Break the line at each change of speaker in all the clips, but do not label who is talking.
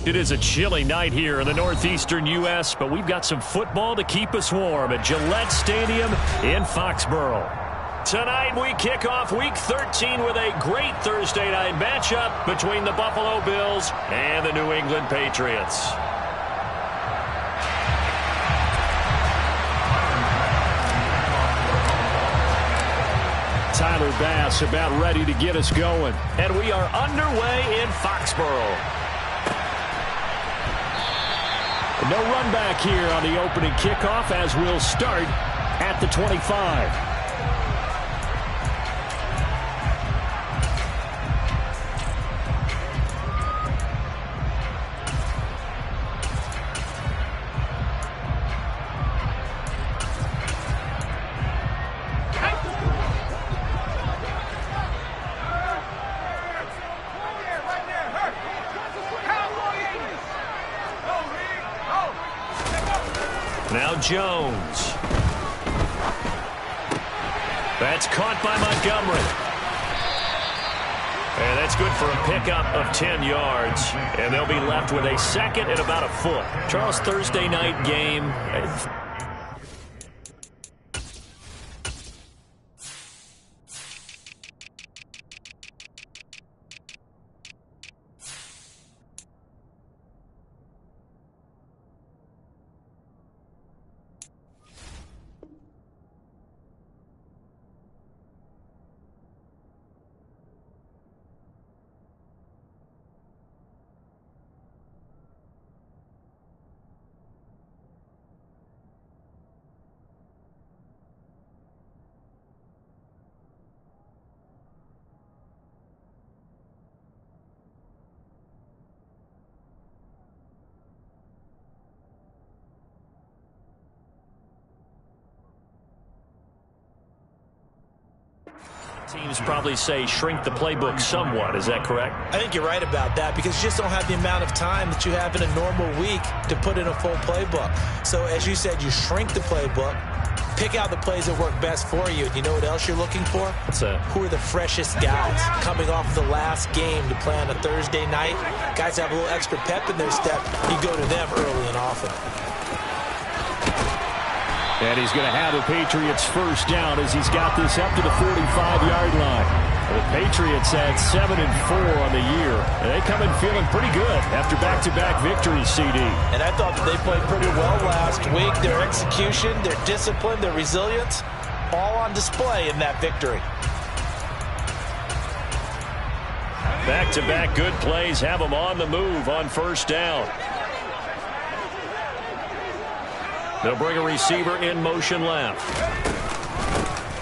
It is a chilly night here in the northeastern U.S., but we've got some football to keep us warm at Gillette Stadium in Foxborough. Tonight we kick off Week 13 with a great Thursday night matchup between the Buffalo Bills and the New England Patriots. Tyler Bass about ready to get us going. And we are underway in Foxborough. No run back here on the opening kickoff as we'll start at the 25. Now Jones. That's caught by Montgomery. And that's good for a pickup of 10 yards. And they'll be left with a second and about a foot. Charles, Thursday night game. Teams probably say shrink the playbook somewhat. Is that correct?
I think you're right about that because you just don't have the amount of time that you have in a normal week to put in a full playbook. So as you said, you shrink the playbook, pick out the plays that work best for you. And you know what else you're looking for?
What's that?
Who are the freshest guys coming off the last game to play on a Thursday night? Guys have a little extra pep in their step. You go to them early and often.
And he's going to have the Patriots first down as he's got this up to the 45-yard line. The Patriots at 7-4 on the year. And they come in feeling pretty good after back-to-back victories, CD.
And I thought that they played pretty well last week. Their execution, their discipline, their resilience, all on display in that victory.
Back-to-back good plays have them on the move on first down. They'll bring a receiver in motion left.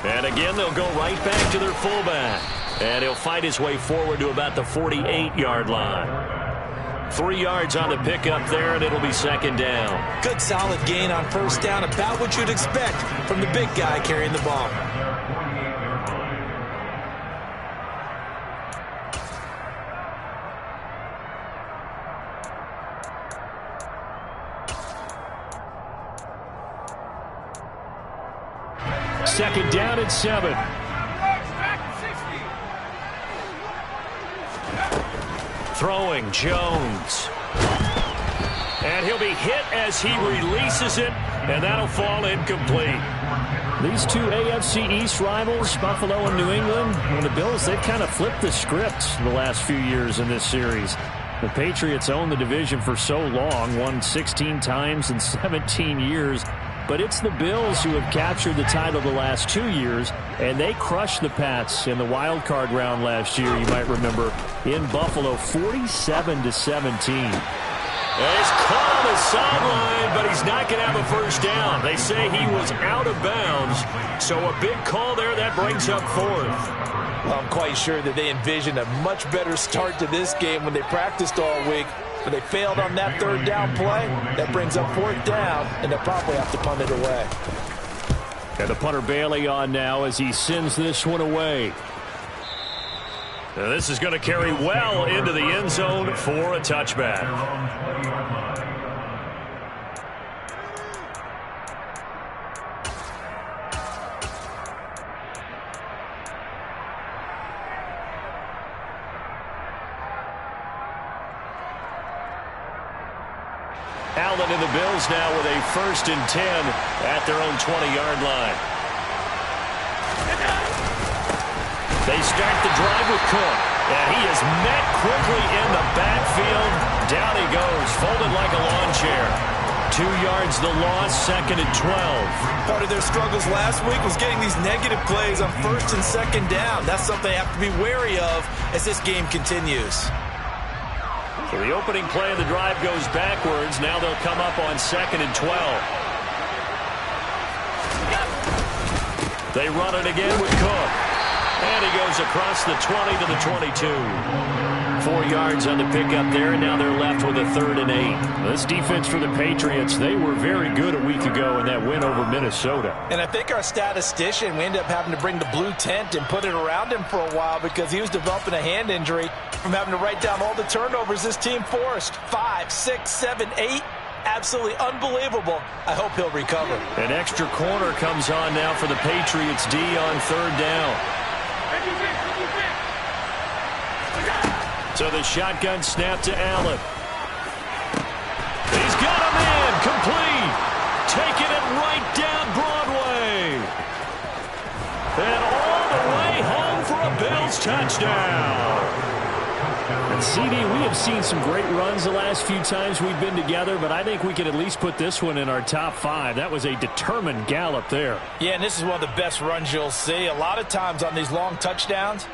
And again, they'll go right back to their fullback. And he'll fight his way forward to about the 48-yard line. 3 yards on the pickup there, and it'll be second down.
Good solid gain on first down, about what you'd expect from the big guy carrying the ball.
Second down at 7. Throwing Jones. And he'll be hit as he releases it, and that'll fall incomplete. These two AFC East rivals, Buffalo and New England, and the Bills, they've kind of flipped the script the last few years in this series. The Patriots owned the division for so long, won 16 times in 17 years. But it's the Bills who have captured the title the last 2 years, and they crushed the Pats in the wild card round last year, you might remember, in Buffalo, 47-17. He's caught on the sideline, but he's not going to have a first down. They say he was out of bounds, so a big call there that brings up fourth.
Well, I'm quite sure that they envisioned a much better start to this game when they practiced all week. But they failed on that third down play. That brings up fourth down, and they'll probably have to punt it away.
And the punter Bailey on now as he sends this one away. Now this is going to carry well into the end zone for a touchback. And the Bills now with a 1st and 10 at their own 20-yard line. They start the drive with Cook. And he is met quickly in the backfield. Down he goes, folded like a lawn chair. 2 yards the loss, 2nd and 12.
Part of their struggles last week was getting these negative plays on 1st and 2nd down. That's something they have to be wary of as this game continues.
So the opening play of the drive goes backwards. Now they'll come up on 2nd and 12. They run it again with Cook. And he goes across the 20 to the 22. 4 yards on the pickup there, and now they're left with a 3rd and 8. This defense for the Patriots, they were very good a week ago in that win over Minnesota.
And I think our statistician, we ended up having to bring the blue tent and put it around him for a while because he was developing a hand injury from having to write down all the turnovers this team forced. 5, 6, 7, 8. Absolutely unbelievable. I hope he'll recover.
An extra corner comes on now for the Patriots D on 3rd down. So the shotgun snap to Allen. He's got him in. Complete. Taking it right down Broadway. And all the way home for a Bills touchdown. And CD, we have seen some great runs the last few times we've been together, but I think we could at least put this one in our top 5. That was a determined gallop there.
Yeah, and this is one of the best runs you'll see. A lot of times on these long touchdowns,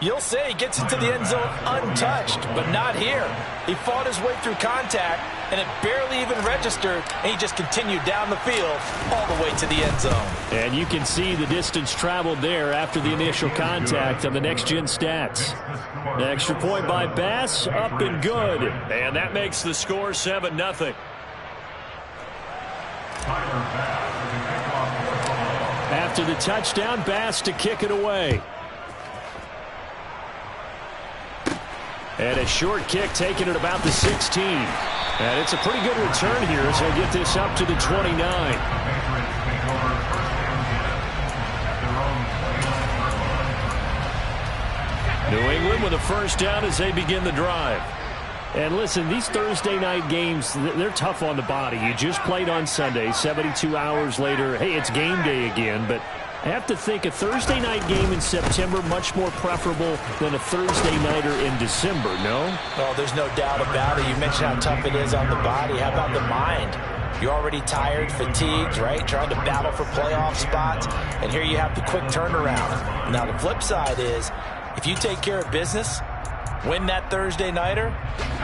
you'll say he gets into the end zone untouched, but not here. He fought his way through contact, and it barely even registered, and he just continued down the field all the way to the end zone.
And you can see the distance traveled there after the initial contact on the next-gen stats. The extra point by Bass, up and good. And that makes the score 7-0. After the touchdown, Bass to kick it away. And a short kick taken at about the 16. And it's a pretty good return here as he'll get this up to the 29. New England with a 1st down as they begin the drive. And listen, these Thursday night games, they're tough on the body. You just played on Sunday, 72 hours later. Hey, it's game day again, but I have to think a Thursday night game in September much more preferable than a Thursday nighter in December, no?
Oh, there's no doubt about it. You mentioned how tough it is on the body. How about the mind? You're already tired, fatigued, right? Trying to battle for playoff spots. And here you have the quick turnaround. Now, the flip side is, if you take care of business, win that Thursday nighter,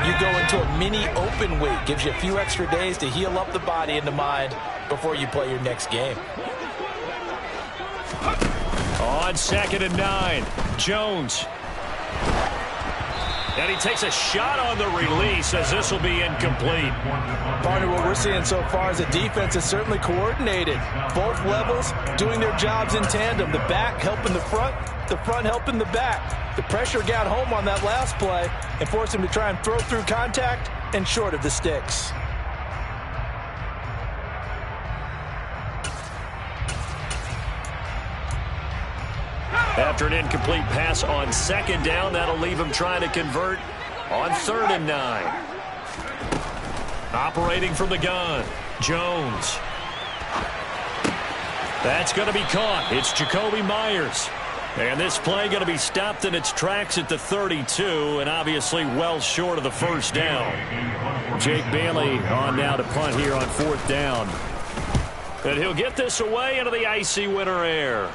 you go into a mini open week. Gives you a few extra days to heal up the body and the mind before you play your next game.
On 2nd and 9, Jones. And he takes a shot on the release as this will be incomplete.
Partner, what we're seeing so far is the defense is certainly coordinated. Both levels doing their jobs in tandem. The back helping the front helping the back. The pressure got home on that last play and forced him to try and throw through contact and short of the sticks.
After an incomplete pass on 2nd down, that'll leave him trying to convert on 3rd and 9. Operating from the gun, Jones. That's going to be caught. It's Jacoby Myers. And this play going to be stopped in its tracks at the 32, and obviously well short of the 1st down. Jake Bailey on now to punt here on 4th down. And he'll get this away into the icy winter air.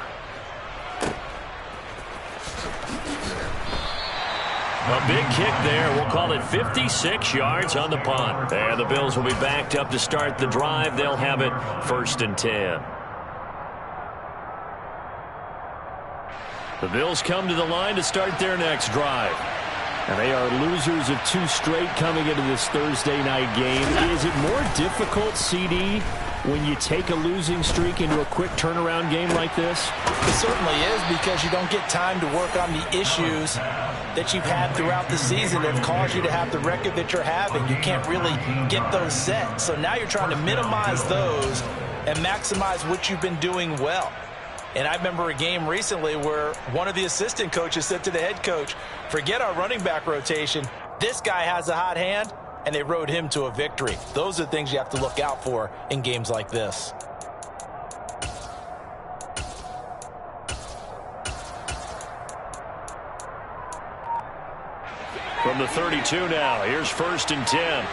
A big kick there. We'll call it 56 yards on the punt. And the Bills will be backed up to start the drive. They'll have it 1st and 10. The Bills come to the line to start their next drive. And they are losers of 2 straight coming into this Thursday night game. Is it more difficult, CD, when you take a losing streak into a quick turnaround game like this?
It certainly is, because you don't get time to work on the issues that you've had throughout the season that have caused you to have the record that you're having. You can't really get those set. So now you're trying to minimize those and maximize what you've been doing well. And I remember a game recently where one of the assistant coaches said to the head coach, forget our running back rotation. This guy has a hot hand. and they rode him to a victory. Those are the things you have to look out for in games like this.
From the 32 now, here's 1st and 10.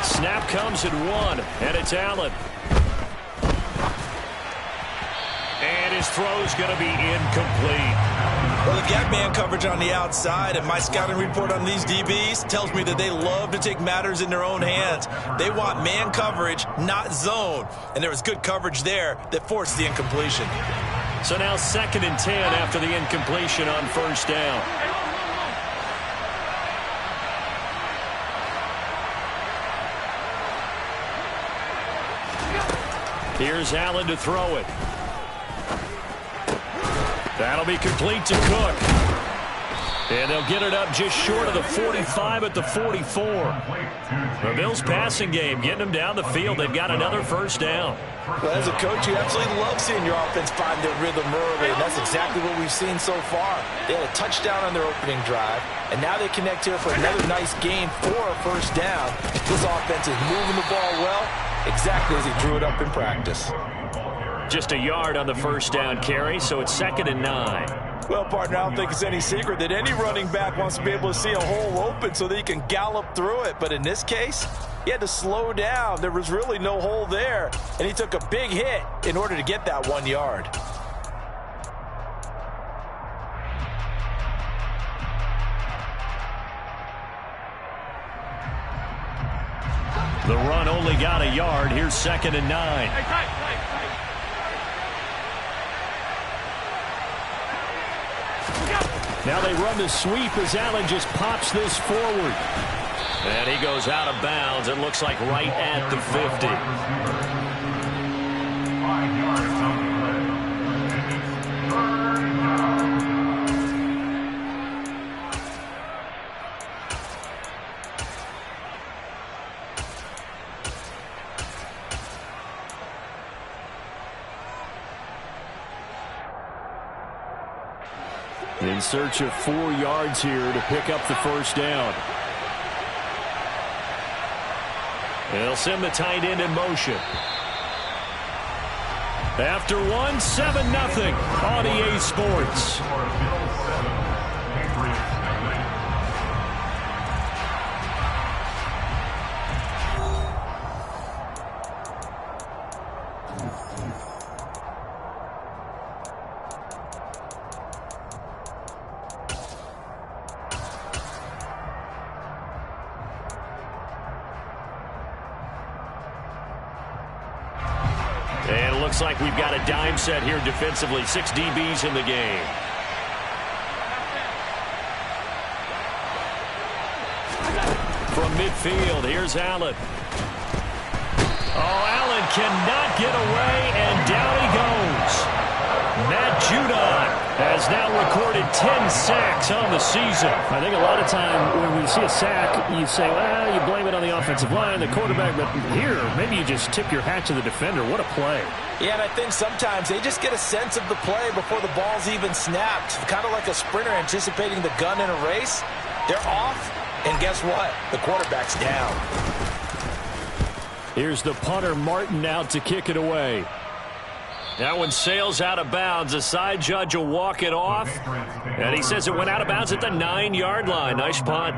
Snap comes at 1, and it's Allen. And his throw's going to be incomplete.
Well, the gap man coverage on the outside, and my scouting report on these DBs tells me that they love to take matters in their own hands. They want man coverage, not zone. And there was good coverage there that forced the incompletion.
So now 2nd and 10 after the incompletion on 1st down. Here's Allen to throw it. That'll be complete to Cook. And they'll get it up just short of the 45 at the 44. The Bills passing game, getting them down the field. They've got another 1st down.
Well, as a coach, you absolutely love seeing your offense find their rhythm early, and that's exactly what we've seen so far. They had a touchdown on their opening drive, and now they connect here for another nice game for a 1st down. This offense is moving the ball well, exactly as he drew it up in practice.
Just a yard on the 1st down carry, so it's 2nd and 9.
Well, partner, I don't think it's any secret that any running back wants to be able to see a hole open so that he can gallop through it. But in this case, he had to slow down. There was really no hole there, and he took a big hit in order to get that 1 yard.
The run only got a yard. Here's 2nd and 9. Now they run the sweep as Allen just pops this forward. And he goes out of bounds. It looks like right at the 50. In search of 4 yards here to pick up the 1st down. They'll send the tight end in motion. After 1, 7-0 on EA Sports. And it looks like we've got a dime set here defensively. 6 DBs in the game. From midfield, here's Allen. Oh, Allen cannot get away, and down he goes. Matt Judon has now recorded 10 sacks on the season.
I think a lot of time when we see a sack, you say, well, you blame it on the offensive line, the quarterback, but here, maybe you just tip your hat to the defender. What a play.
Yeah, and I think sometimes they just get a sense of the play before the ball's even snapped. Kind of like a sprinter anticipating the gun in a race. They're off, and guess what? The quarterback's down.
Here's the punter, Martin, out to kick it away. That one sails out of bounds. The side judge will walk it off. And he says it went out of bounds at the 9-yard line. Nice punt.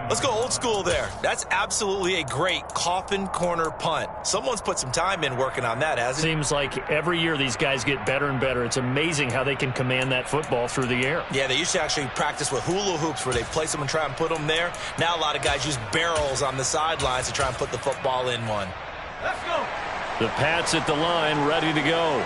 Let's go old school there. That's absolutely a great coffin corner punt. Someone's put some time in working on that, hasn't it?
Seems like every year these guys get better and better. It's amazing how they can command that football through the air.
Yeah, they used to actually practice with hula hoops where they place them and try and put them there. Now a lot of guys use barrels on the sidelines to try and put the football in one.
Let's go. The Pats at the line, ready to go.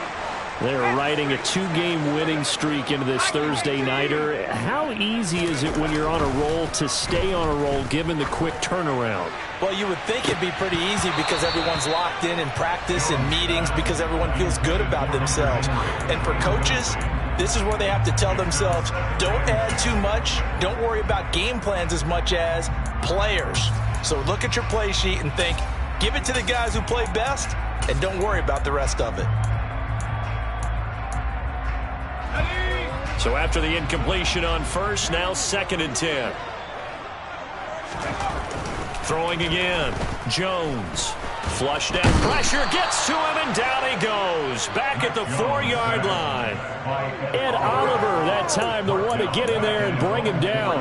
They're riding a 2-game winning streak into this Thursday nighter. How easy is it when you're on a roll to stay on a roll given the quick turnaround?
Well, you would think it'd be pretty easy because everyone's locked in practice and meetings because everyone feels good about themselves. And for coaches, this is where they have to tell themselves, don't add too much. Don't worry about game plans as much as players. So look at your play sheet and think, give it to the guys who play best, and don't worry about the rest of it.
So after the incompletion on first, now 2nd and 10. Throwing again. Jones. Flush down. Pressure gets to him, and down he goes. Back at the 4-yard line. Ed Oliver that time the one to get in there and bring him down.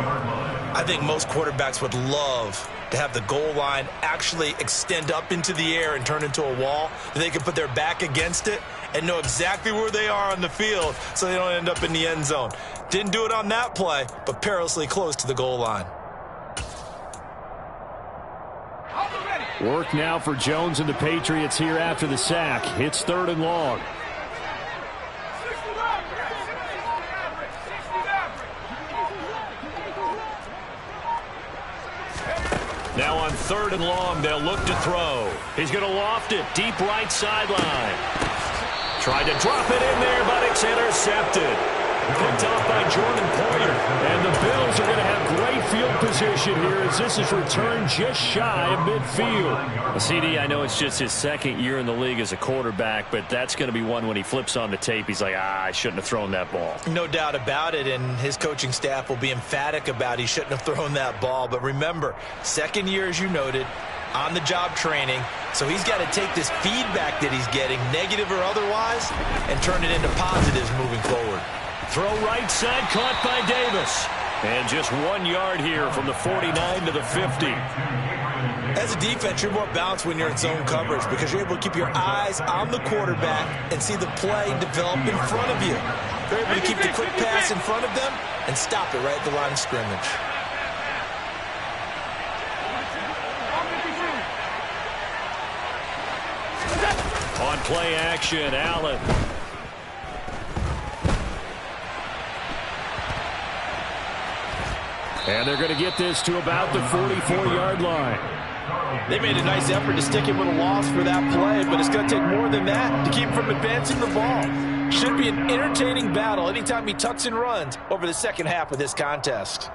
I think most quarterbacks would love to have the goal line actually extend up into the air and turn into a wall. They can put their back against it and know exactly where they are on the field so they don't end up in the end zone. Didn't do it on that play, but perilously close to the goal line.
Work now for Jones and the Patriots here after the sack. It's 3rd and long.
Now on 3rd and long, they'll look to throw. He's going to loft it deep right sideline. Tried to drop it in there, but it's intercepted. Picked off by Jordan Poyer. And the Bills are going to have great field position here as this is returned just shy of midfield. CD, I know it's just his 2nd year in the league as a quarterback, but that's going to be one when he flips on the tape. He's like, I shouldn't have thrown that ball.
No doubt about it, and his coaching staff will be emphatic about he shouldn't have thrown that ball. But remember, 2nd year, as you noted, on-the-job training. So he's got to take this feedback that he's getting, negative or otherwise, and turn it into positives moving forward.
Throw right side, caught by Davis. And just 1 yard here from the 49 to the 50.
As a defense, you're more balanced when you're in zone coverage because you're able to keep your eyes on the quarterback and see the play develop in front of you. They're able to keep the quick pass in front of them and stop it right at the line of scrimmage.
On play action, Allen.
And they're going to get this to about the 44-yard line.
They made a nice effort to stick him with a loss for that play, but it's going to take more than that to keep him from advancing the ball. Should be an entertaining battle anytime he tucks and runs over the second half of this contest.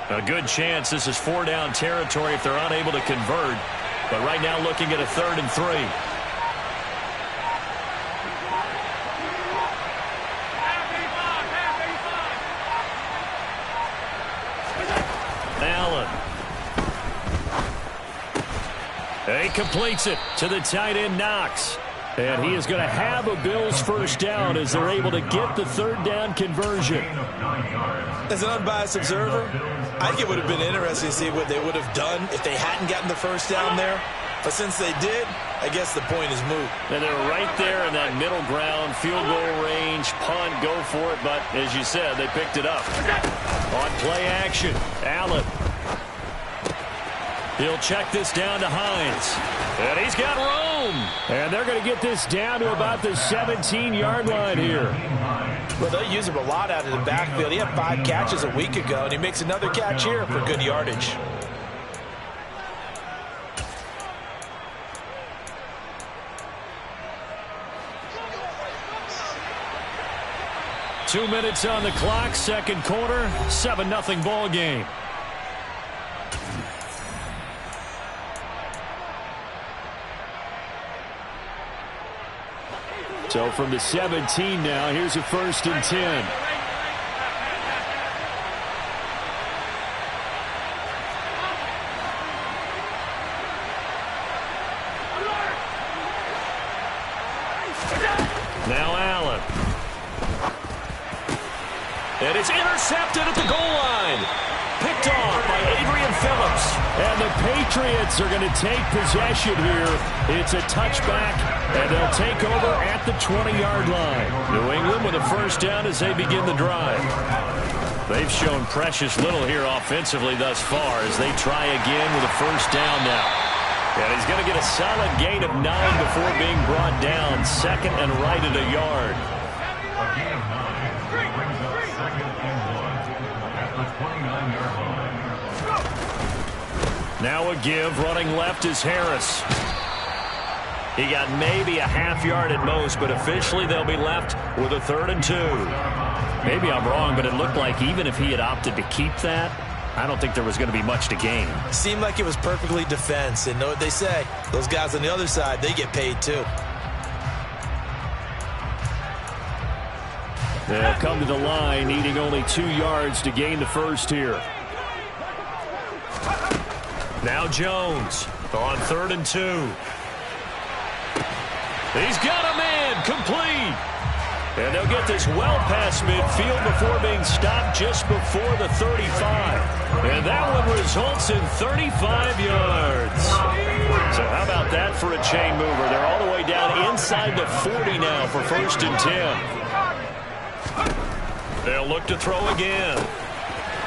A good chance this is 4-down territory if they're unable to convert. But right now looking at a 3rd and 3. Allen. He completes it to the tight end, Knox. And he is going to have a Bills first down as they're able to get the 3rd down conversion.
As an unbiased observer, I think it would have been interesting to see what they would have done if they hadn't gotten the first down there. But since they did, I guess the point is moot.
And they're right there in that middle ground, field goal range, punt, go for it. But as you said, they picked it up. On play action, Allen. He'll check this down to Hines. And he's got room.
And they're going to get this down to about the 17-yard line here.
Well, they use him a lot out of the backfield. He had 5 catches a week ago, and he makes another catch here for good yardage.
Two minutes on the clock, 2nd quarter, 7-0 ball game.
So from the 17 now, here's a 1st and 10.
Now Allen. And it's intercepted at the goal line. Picked off by Adrian Phillips.
And the Patriots are going to take possession here. It's a touchback, and they'll take over at the 20-yard line.
New England with a first down as they begin the drive. They've shown precious little here offensively thus far as they try again with a first down now. And he's going to get a solid gain of 9 before being brought down. 2nd and right at a yard. Now a give, running left is Harris. He got maybe a half yard at most, but officially they'll be left with a 3rd and 2. Maybe I'm wrong, but it looked like even if he had opted to keep that, I don't think there was going to be much to gain.
Seemed like it was perfectly defense, and know what they say. Those guys on the other side, they get paid too.
They'll come to the line, needing only 2 yards to gain the first here.
Now Jones on 3rd and 2. He's got a man complete. And they'll get this well past midfield before being stopped just before the 35. And that one results in 35 yards. So how about that for a chain mover? They're all the way down inside the 40 now for 1st and 10. They'll look to throw again.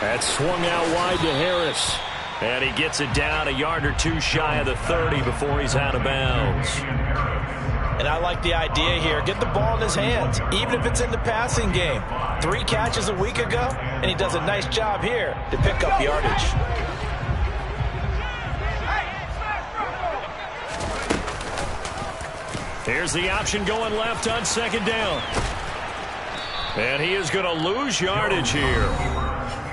That swung out wide to Harris.
And he gets it down a yard or 2 shy of the 30 before he's out of bounds.
And I like the idea here. Get the ball in his hands, even if it's in the passing game. 3 catches a week ago, and he does a nice job here to pick up yardage.
Here's the option going left on 2nd down. And he is going to lose yardage here.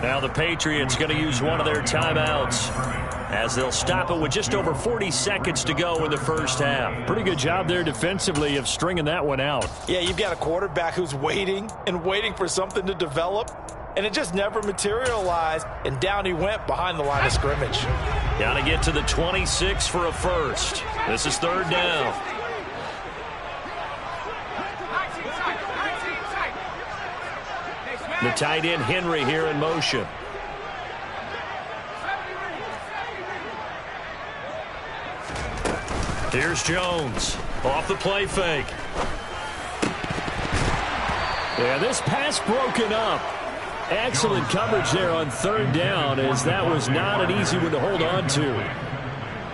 Now the Patriots going to use one of their timeouts as they'll stop it with just over 40 seconds to go in the first half.
Pretty good job there defensively of stringing that one out.
Yeah, you've got a quarterback who's waiting and waiting for something to develop, and it just never materialized, and down he went behind the line of scrimmage.
Got to get to the 26 for a first. This is 3rd down. The tight end Henry here in motion. Here's Jones off the play fake.
Yeah, this pass broken up. Excellent coverage there on 3rd down, as that was not an easy one to hold on to.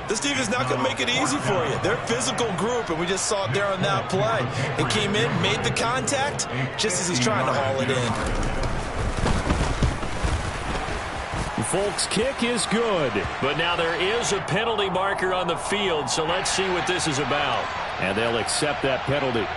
This team is not going to make it easy for you. They're a physical group, and we just saw it there on that play. It came in, made the contact, just as he's trying to haul it in.
Folks' kick is good.
But now there is a penalty marker on the field, so let's see what this is about.
And they'll accept that penalty.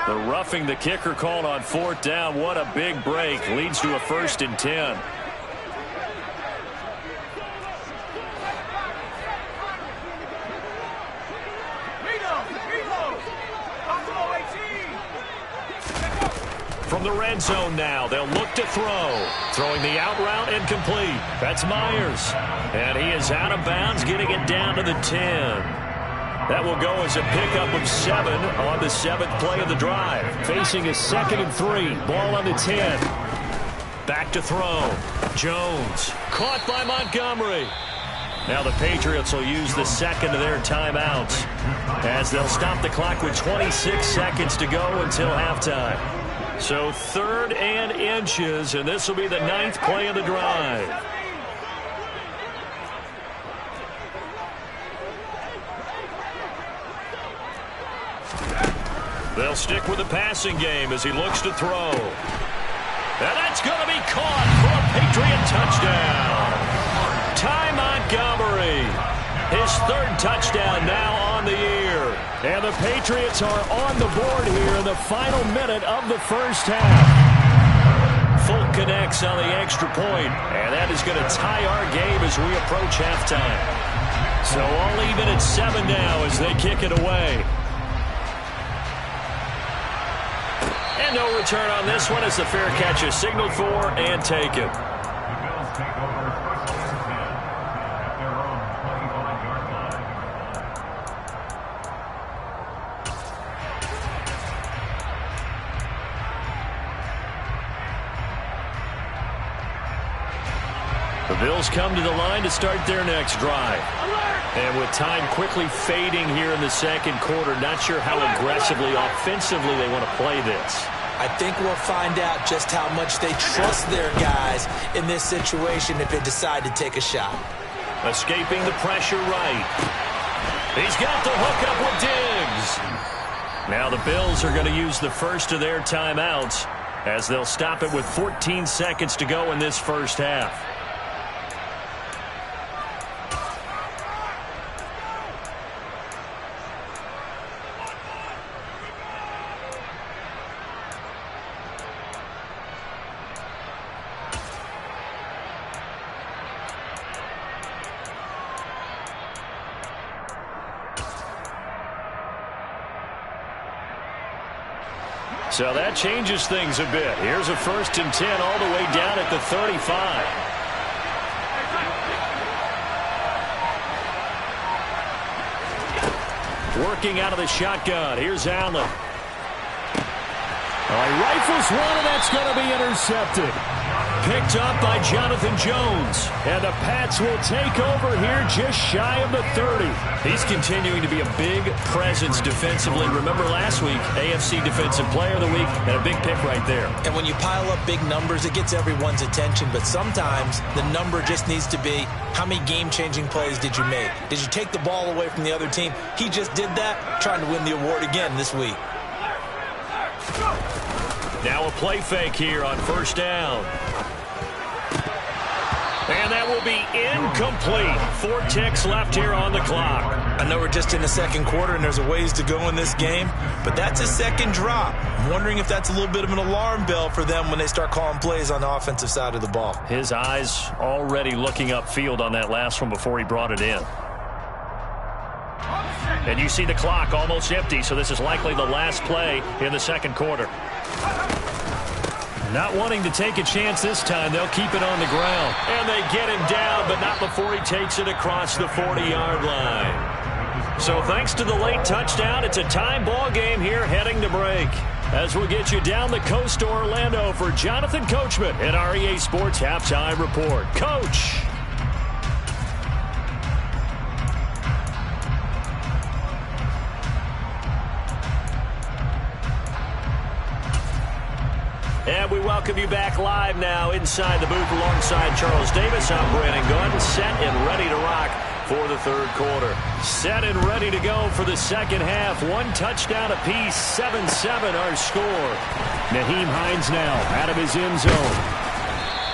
The roughing the kicker called on 4th down. What a big break. Leads to a 1st and 10. From the red zone now, they'll look to throw. Throwing the out route incomplete. That's Myers. And he is out of bounds, getting it down to the 10. That will go as a pickup of 7 on the 7th play of the drive.
Facing a 2nd and 3. Ball on the 10.
Back to throw. Jones. Caught by Montgomery. Now the Patriots will use the 2nd of their timeouts as they'll stop the clock with 26 seconds to go until halftime. So 3rd and inches, and this will be the 9th play of the drive. They'll stick with the passing game as he looks to throw. And that's going to be caught for a Patriot touchdown. Ty Montgomery, his 3rd touchdown now on the year.
And the Patriots are on the board here in the final minute of the first half.
Folk connects on the extra point, and that is going to tie our game as we approach halftime. So all even at 7 now as they kick it away. And no return on this one as the fair catch is signaled for and taken. The Bills come to the line to start their next drive. And with time quickly fading here in the 2nd quarter, not sure how aggressively, offensively they want to play this.
I think we'll find out just how much they trust their guys in this situation if they decide to take a shot.
Escaping the pressure right. He's got the hook up with Diggs. Now the Bills are going to use the first of their timeouts as they'll stop it with 14 seconds to go in this first half. So that changes things a bit. Here's a 1st and 10 all the way down at the 35. Working out of the shotgun. Here's Allen. He rifles one, and that's going to be intercepted. Picked up by Jonathan Jones. And the Pats will take over here just shy of the 30. He's continuing to be a big presence defensively. Remember last week, AFC Defensive Player of the Week, and a big pick right there.
And when you pile up big numbers, it gets everyone's attention. But sometimes the number just needs to be, how many game-changing plays did you make? Did you take the ball away from the other team? He just did that, trying to win the award again this week.
Now a play fake here on 1st down. And that will be incomplete. 4 ticks left here on the clock.
I know we're just in the 2nd quarter and there's a ways to go in this game, but that's a 2nd drop. I'm wondering if that's a little bit of an alarm bell for them when they start calling plays on the offensive side of the ball.
His eyes already looking upfield on that last one before he brought it in. And you see the clock almost empty, so this is likely the last play in the 2nd quarter. Not wanting to take a chance this time, they'll keep it on the ground. And they get him down, but not before he takes it across the 40-yard line. So thanks to the late touchdown, it's a tie ball game here heading to break. As we'll get you down the coast to Orlando for Jonathan Coachman at our EA Sports Halftime Report. Coach! And we welcome you back live now inside the booth alongside Charles Davis. I'm Brandon Gunn, set and ready to rock for the 3rd quarter. Set and ready to go for the 2nd half. 1 touchdown apiece, 7-7 our score. Nyheim Hines now out of his end zone.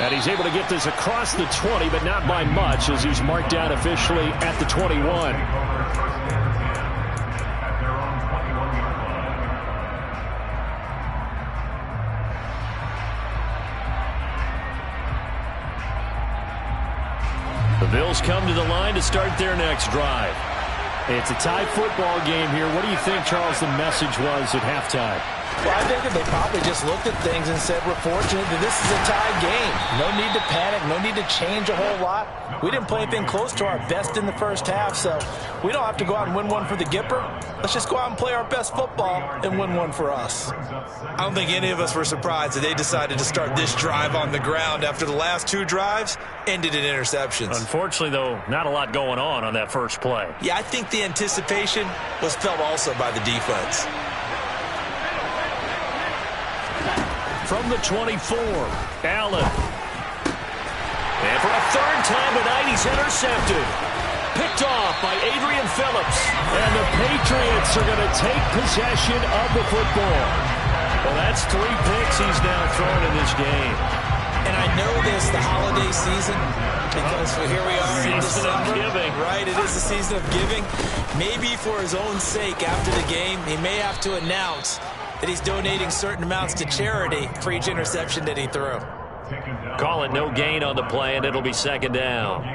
And he's able to get this across the 20, but not by much as he's marked down officially at the 21. The Bills come to the line to start their next drive. It's a tie football game here. What do you think, Charles, the message was at halftime?
Well, I think that they probably just looked at things and said, we're fortunate that this is a tie game. No need to panic, no need to change a whole lot. We didn't play anything close to our best in the 1st half, so we don't have to go out and win one for the Gipper. Let's just go out and play our best football and win one for us. I don't think any of us were surprised that they decided to start this drive on the ground after the last 2 drives ended in interceptions.
Unfortunately, though, not a lot going on that first play.
Yeah, I think the anticipation was felt also by the defense.
From the 24, Allen. And for a 3rd time tonight, he's intercepted. Picked off by Adrian Phillips. And the Patriots are going to take possession of the football. Well, that's 3 picks he's now thrown in this game.
And I know this, the holiday season, because here we are in December.
Season of giving.
Right, it is the season of giving. Maybe for his own sake after the game, he may have to announce that he's donating certain amounts to charity for each interception that he threw.
Call it no gain on the play, and it'll be 2nd down.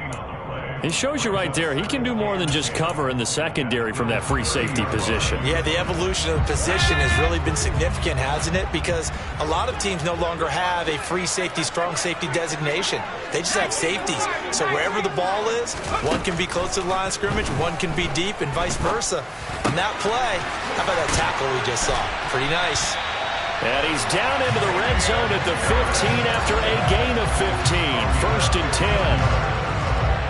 It shows you right there, he can do more than just cover in the secondary from that free safety position.
Yeah, the evolution of the position has really been significant, hasn't it? Because a lot of teams no longer have a free safety, strong safety designation. They just have safeties. So wherever the ball is, one can be close to the line of scrimmage, one can be deep, and vice versa. On that play, how about that tackle we just saw? Pretty nice.
And he's down into the red zone at the 15 after a gain of 15. 1st and 10.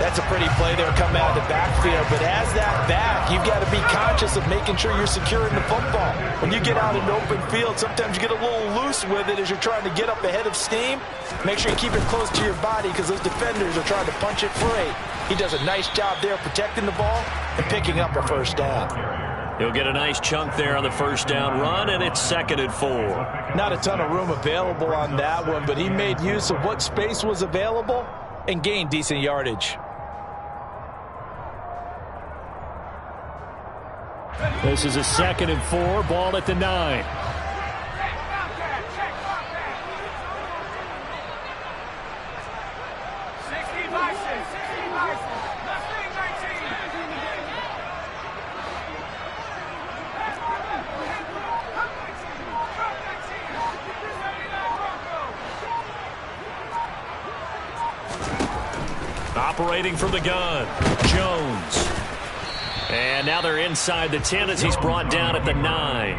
That's a pretty play there coming out of the backfield, but as that back, you've got to be conscious of making sure you're securing the football. When you get out in the open field, sometimes you get a little loose with it as you're trying to get up ahead of steam. Make sure you keep it close to your body because those defenders are trying to punch it free. He does a nice job there protecting the ball and picking up a 1st down.
He'll get a nice chunk there on the 1st down run, and it's 2nd and 4.
Not a ton of room available on that one, but he made use of what space was available and gained decent yardage.
This is a 2nd and 4, ball at the 9. Operating from the gun, Jones. And now they're inside the 10 as he's brought down at the 9.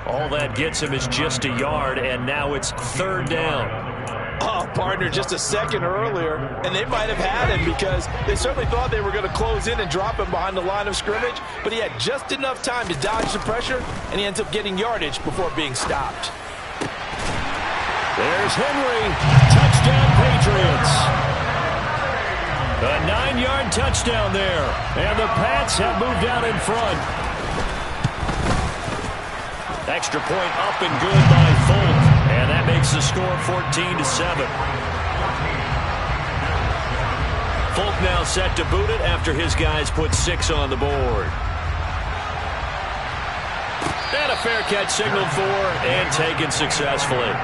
All that gets him is just a yard, and now it's 3rd down.
Oh, partner, just a second earlier, and they might have had him because they certainly thought they were going to close in and drop him behind the line of scrimmage, but he had just enough time to dodge the pressure, and he ends up getting yardage before being stopped.
There's Henry. Touchdown, Patriots. A 9-yard touchdown there, and the Pats have moved out in front. Extra point up and good by Folk, and that makes the score 14-7. Folk now set to boot it after his guys put 6 on the board. And a fair catch signaled for and taken successfully.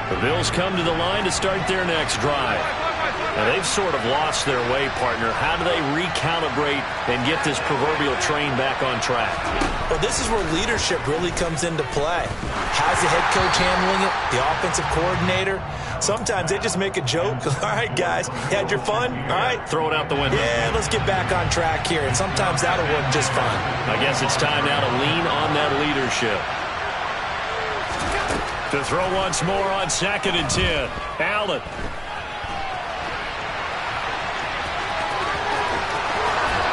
The Bills come to the line to start their next drive. Now, they've sort of lost their way, partner. How do they recalibrate and get this proverbial train back on track?
Well, this is where leadership really comes into play. How's the head coach handling it? The offensive coordinator? Sometimes they just make a joke. All right, guys, you had your fun? All right.
Throw it out the window.
Yeah, let's get back on track here. And sometimes that'll work just fine.
I guess it's time now to lean on that leadership. To throw once more on 2nd and 10. Allen.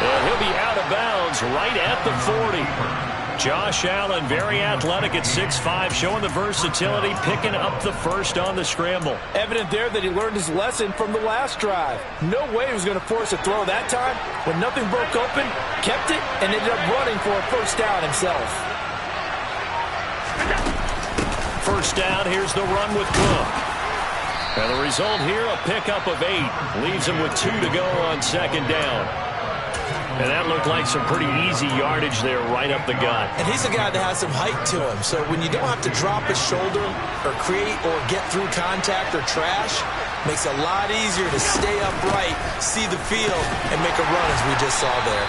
And he'll be out of bounds right at the 40. Josh Allen, very athletic at 6'5", showing the versatility, picking up the first on the scramble.
Evident there that he learned his lesson from the last drive. No way he was going to force a throw that time. When nothing broke open, kept it, and ended up running for a first down himself.
First down, here's the run with Cook. And the result here, a pickup of 8. Leaves him with 2 to go on 2nd down. And that looked like some pretty easy yardage there right up the gut.
And he's a guy that has some height to him. So when you don't have to drop his shoulder or create or get through contact or trash, makes it a lot easier to stay upright, see the field, and make a run as we just saw there.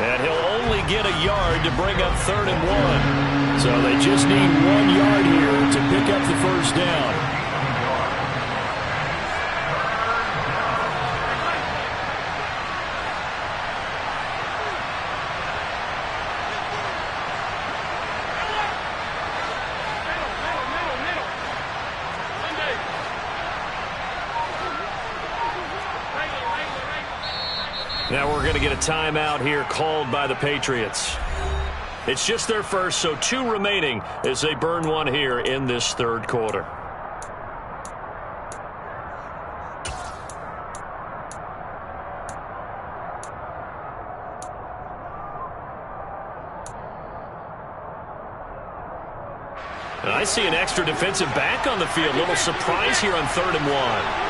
And he'll only get a yard to bring up 3rd and 1. So they just need 1 yard here to pick up the first down. Now we're going to get a timeout here called by the Patriots. It's just their first, so 2 remaining as they burn 1 here in this 3rd quarter. And I see an extra defensive back on the field. Little surprise here on 3rd and 1.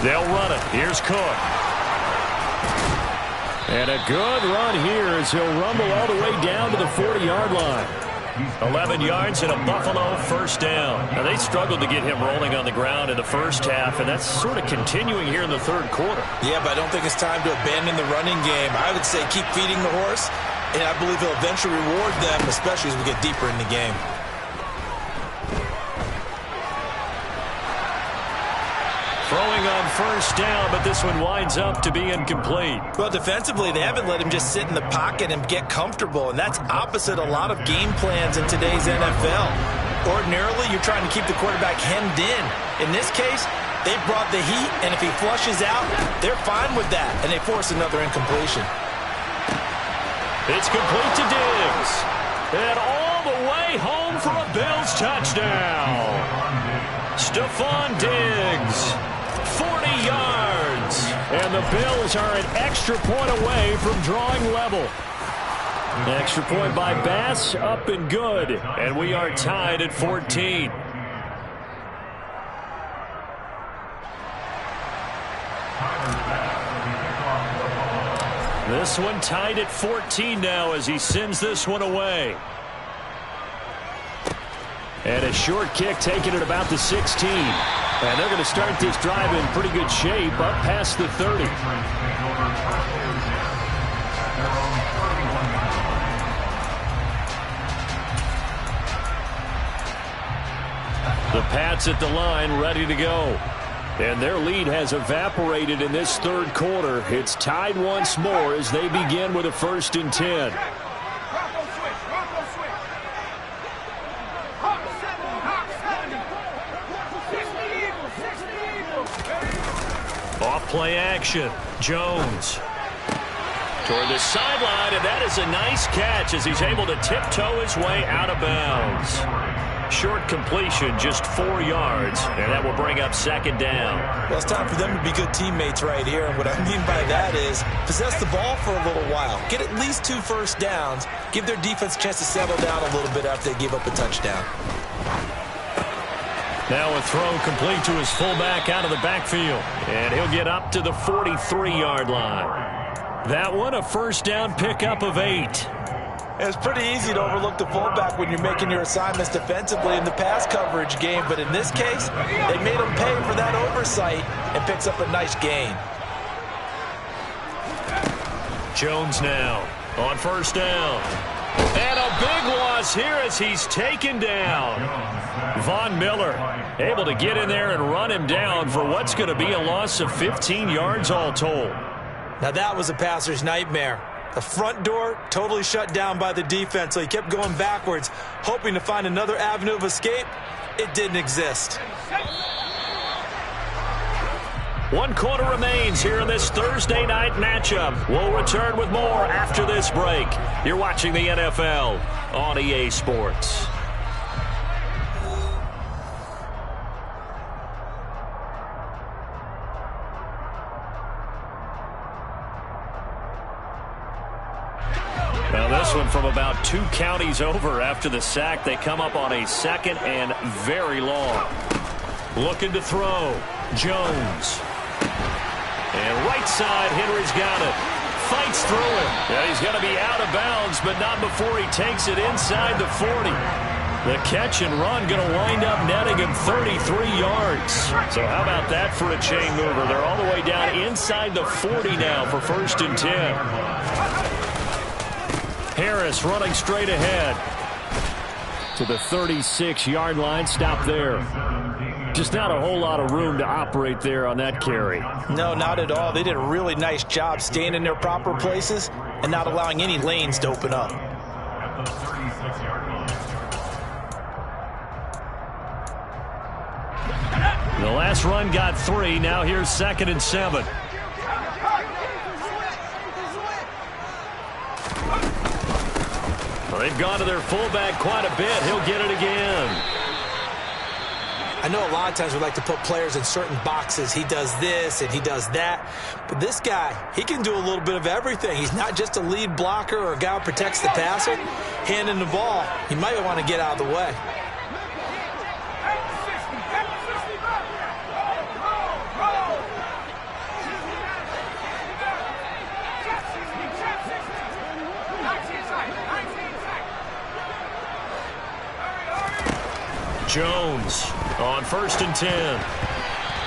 They'll run it. Here's Cook. And a good run here as he'll rumble all the way down to the 40-yard line. 11 yards and a Buffalo first down. Now, they struggled to get him rolling on the ground in the first half, and that's sort of continuing here in the 3rd quarter.
Yeah, but I don't think it's time to abandon the running game. I would say keep feeding the horse, and I believe he'll eventually reward them, especially as we get deeper in the game.
Throwing on first down, but this one winds up to be incomplete.
Well, defensively, they haven't let him just sit in the pocket and get comfortable, and that's opposite a lot of game plans in today's NFL. Ordinarily, you're trying to keep the quarterback hemmed in. In this case, they brought the heat, and if he flushes out, they're fine with that, and they force another incompletion.
It's complete to Diggs. And all the way home for a Bills touchdown. Stephon Diggs. 40 yards. And the Bills are an extra point away from drawing level. Extra point by Bass, up and good. And we are tied at 14. This one tied at 14 now as he sends this one away. And a short kick taken at about the 16. And they're going to start this drive in pretty good shape up past the 30. The Pats at the line ready to go. And their lead has evaporated in this third quarter. It's tied once more as they begin with a 1st and 10. Off play action. Jones toward the sideline, and that is a nice catch as he's able to tiptoe his way out of bounds. Short completion, just 4 yards, and that will bring up 2nd down.
Well, it's time for them to be good teammates right here, and what I mean by that is possess the ball for a little while. Get at least 2 first downs. Give their defense a chance to settle down a little bit after they give up a touchdown.
Now a throw complete to his fullback out of the backfield, and he'll get up to the 43-yard line. That one, a 1st down pickup of 8.
It's pretty easy to overlook the fullback when you're making your assignments defensively in the pass coverage game, but in this case, they made him pay for that oversight and picks up a nice gain.
Jones now on 1st down. And a big loss here as he's taken down. Von Miller able to get in there and run him down for what's going to be a loss of 15 yards all told.
Now that was a passer's nightmare. The front door totally shut down by the defense, so he kept going backwards, hoping to find another avenue of escape. It didn't exist.
1 quarter remains here in this Thursday night matchup. We'll return with more after this break. You're watching the NFL on EA Sports. Now this one from about 2 counties over after the sack. They come up on a 2nd and very long. Looking to throw. Jones. And right side, Henry's got it. Fights through him. Yeah, he's going to be out of bounds, but not before he takes it inside the 40. The catch and run going to wind up netting him 33 yards. So how about that for a chain mover? They're all the way down inside the 40 now for 1st and 10. Harris running straight ahead to the 36-yard line. Stop there. Just not a whole lot of room to operate there on that carry.
No, not at all. They did a really nice job staying in their proper places and not allowing any lanes to open up.
The last run got 3. Now here's 2nd and 7. Well, they've gone to their fullback quite a bit. He'll get it again.
I know a lot of times we like to put players in certain boxes. He does this and he does that. But this guy, he can do a little bit of everything. He's not just a lead blocker or a guy who protects the passer. Handing the ball, he might want to get out of the way.
Jones on 1st and 10.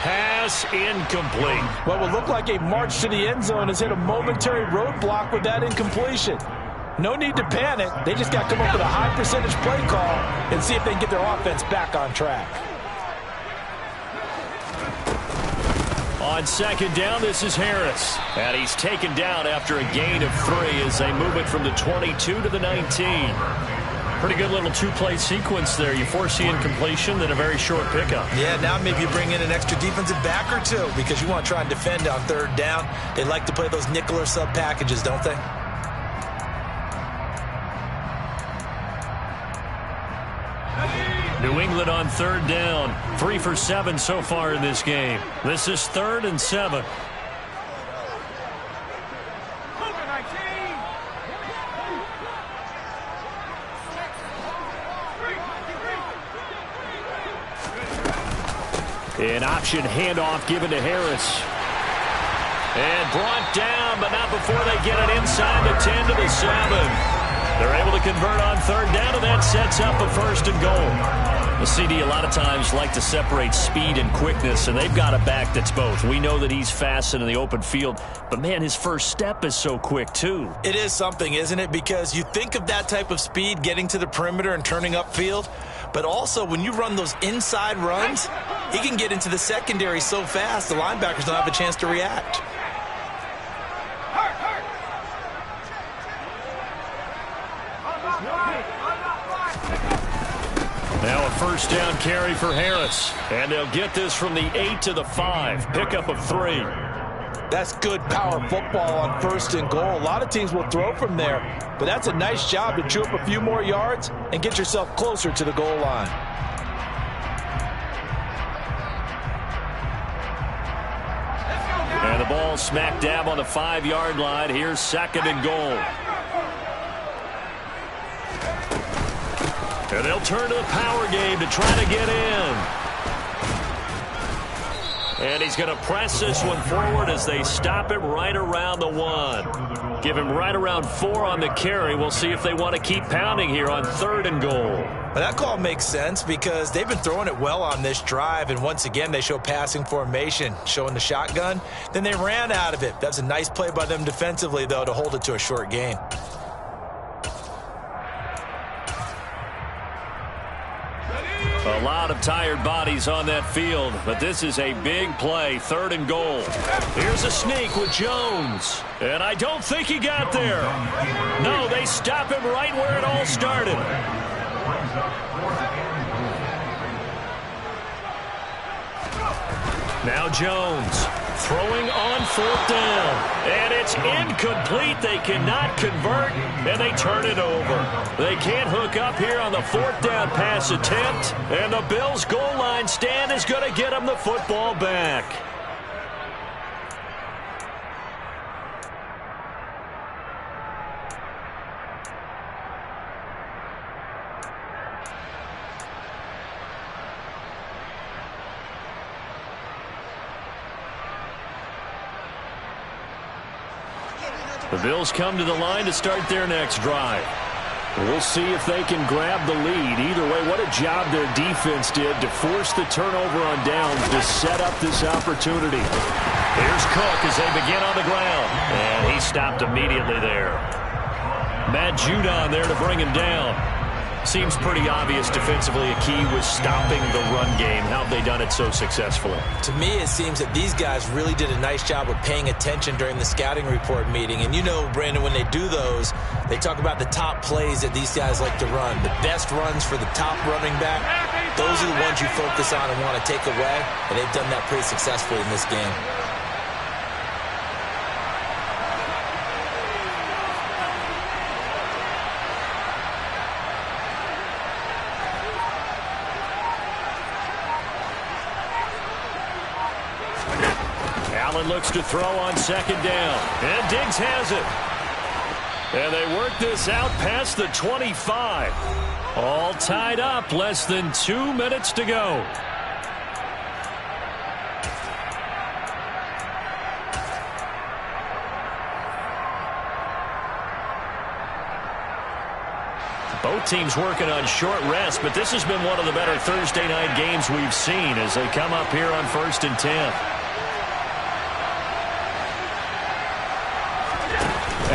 Pass incomplete.
What would look like a march to the end zone has hit a momentary roadblock with that incompletion. No need to panic. They just got to come up with a high percentage play call and see if they can get their offense back on track.
On 2nd down, this is Harris. And he's taken down after a gain of 3 as they move it from the 22 to the 19. Pretty good little 2-play sequence there. You force the incompletion, then a very short pickup.
Yeah, now maybe you bring in an extra defensive back or 2 because you want to try and defend on 3rd down. They like to play those nickel or sub packages, don't they?
New England on 3rd down. 3 for 7 so far in this game. This is 3rd and 7. An option handoff given to Harris. And brought down, but not before they get it inside the 10 to the 7. They're able to convert on third down, and that sets up a 1st and goal. The CD a lot of times like to separate speed and quickness, and they've got a back that's both. We know that he's fast and in the open field, but, man, his first step is so quick, too.
It is something, isn't it? Because you think of that type of speed getting to the perimeter and turning upfield, but also when you run those inside runs, he can get into the secondary so fast the linebackers don't have a chance to react.
Now a 1st down carry for Harris. And they'll get this from the 8 to the 5. Pickup of 3.
That's good power football on 1st and goal. A lot of teams will throw from there, but that's a nice job to chew up a few more yards and get yourself closer to the goal line.
And the ball smack dab on the 5-yard line. Here's 2nd and goal. And they'll turn to the power game to try to get in. And he's going to press this one forward as they stop him right around the 1. Give him right around 4 on the carry. We'll see if they want to keep pounding here on 3rd and goal.
Well, that call makes sense because they've been throwing it well on this drive, and once again they show passing formation, showing the shotgun. Then they ran out of it. That's a nice play by them defensively, though, to hold it to a short gain.
A lot of tired bodies on that field, but this is a big play, 3rd and goal. Here's a sneak with Jones, and I don't think he got there. No, they stop him right where it all started. Now Jones throwing on 4th down, and it's incomplete. They cannot convert, and they turn it over. They can't hook up here on the 4th down pass attempt, and the Bills' goal line stand is going to get them the football back. The Bills come to the line to start their next drive. We'll see if they can grab the lead. Either way, what a job their defense did to force the turnover on downs to set up this opportunity. Here's Cook as they begin on the ground. And he stopped immediately there. Matt Judon there to bring him down. Seems pretty obvious defensively a key was stopping the run game. How have they done it so successfully?
To me, it seems that these guys really did a nice job of paying attention during the scouting report meeting. And you know, Brandon, when they do those, they talk about the top plays that these guys like to run. The best runs for the top running back, those are the ones you focus on and want to take away. And they've done that pretty successfully in this game.
Allen looks to throw on 2nd down. And Diggs has it. And they work this out past the 25. All tied up. Less than 2 minutes to go. Both teams working on short rest, but this has been one of the better Thursday night games we've seen as they come up here on 1st and 10.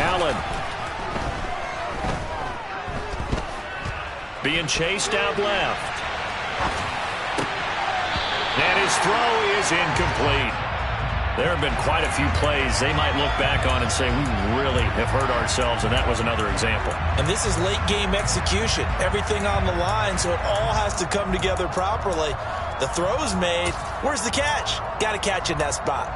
Allen being chased out left. And his throw is incomplete. There have been quite a few plays they might look back on and say, we really have hurt ourselves, and that was another example.
And this is late game execution. Everything on the line, so it all has to come together properly. The throw's made. Where's the catch? Got to catch in that spot.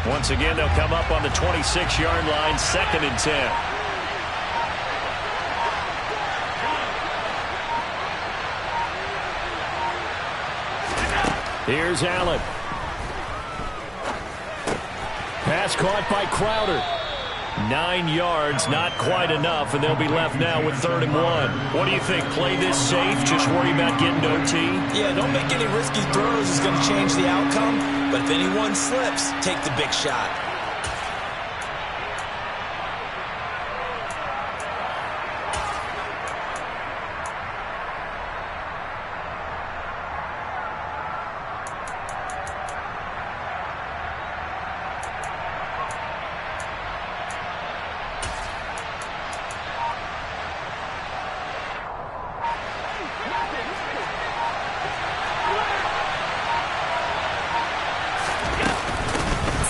Once again, they'll come up on the 26-yard line, 2nd and 10. Here's Allen. Pass caught by Crowder. 9 yards, not quite enough, and they'll be left now with 3rd and 1. What do you think? Play this safe? Just worry about getting OT?
Yeah, don't make any risky throws. It's going to change the outcome. But if anyone slips, take the big shot.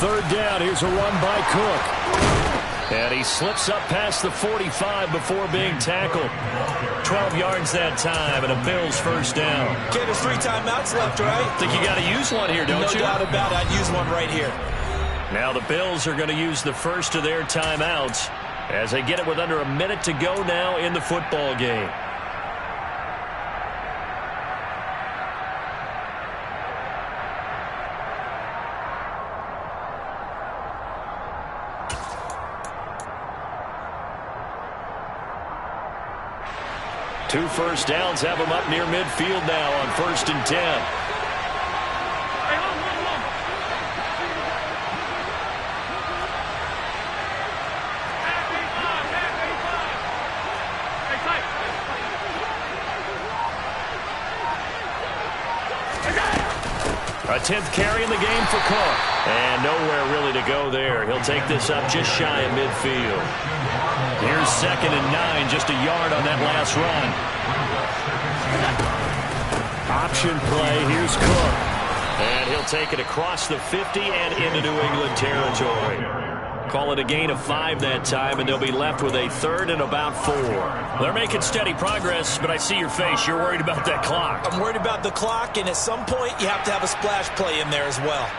Third down, here's a run by Cook. And he slips up past the 45 before being tackled. 12 yards that time, and a Bills first down.
Okay, there's 3 timeouts left, right?
Think you got to use one here, don't you?
No doubt about it. I'd use one right here.
Now the Bills are going to use the first of their timeouts as they get it with under a minute to go now in the football game. Two first downs have them up near midfield now on 1st and 10. A 10th carry in the game for Cook. And nowhere really to go there. He'll take this up just shy of midfield. Here's 2nd and 9, just a yard on that last run. Option play, here's Cook. And he'll take it across the 50 and into New England territory. Call it a gain of 5 that time, and they'll be left with a 3rd and about 4. They're making steady progress, but I see your face. You're worried about that clock.
I'm worried about the clock, and at some point, you have to have a splash play in there as well.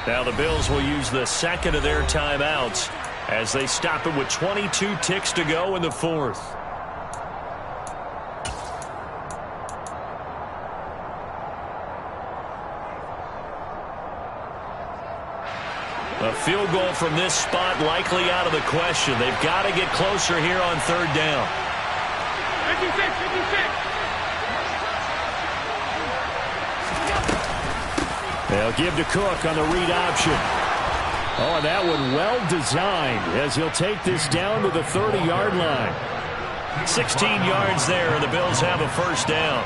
Now the Bills will use the 2nd of their timeouts as they stop it with 22 ticks to go in the 4th. A field goal from this spot likely out of the question. They've got to get closer here on 3rd down. 56. They'll give to Cook on the read option. Oh, and that one well designed as he'll take this down to the 30-yard line. 16 yards there, and the Bills have a first down.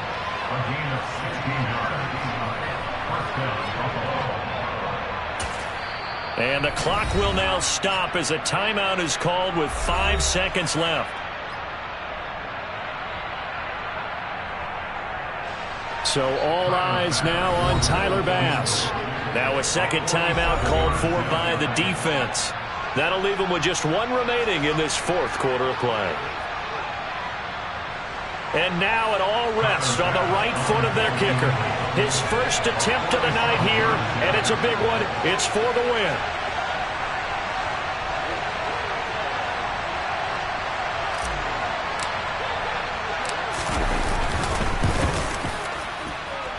And the clock will now stop as a timeout is called with 5 seconds left. So all eyes now on Tyler Bass. Now a 2nd timeout called for by the defense. That'll leave them with just 1 remaining in this 4th quarter of play. And now it all rests on the right foot of their kicker. His first attempt of the night here, and it's a big one. It's for the win.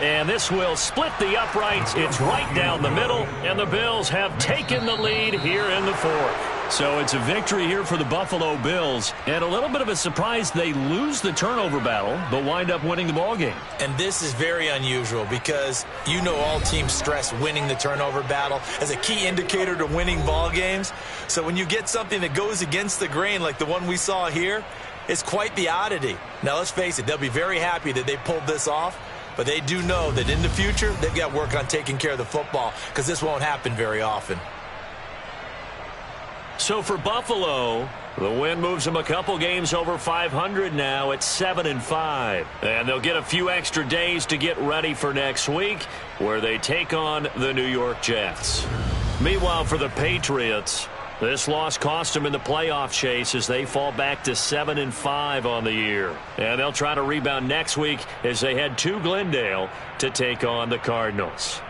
And this will split the uprights. It's right down the middle, and the Bills have taken the lead here in the 4th. So it's a victory here for the Buffalo Bills. And a little bit of a surprise, they lose the turnover battle, but wind up winning the ballgame.
And this is very unusual because you know all teams stress winning the turnover battle as a key indicator to winning ball games. So when you get something that goes against the grain like the one we saw here, it's quite the oddity. Now let's face it, they'll be very happy that they pulled this off. But they do know that in the future, they've got to work on taking care of the football because this won't happen very often.
So for Buffalo, the win moves them a couple games over 500 now at 7-5. And they'll get a few extra days to get ready for next week where they take on the New York Jets. Meanwhile, for the Patriots, this loss cost them in the playoff chase as they fall back to 7-5 on the year. And they'll try to rebound next week as they head to Glendale to take on the Cardinals.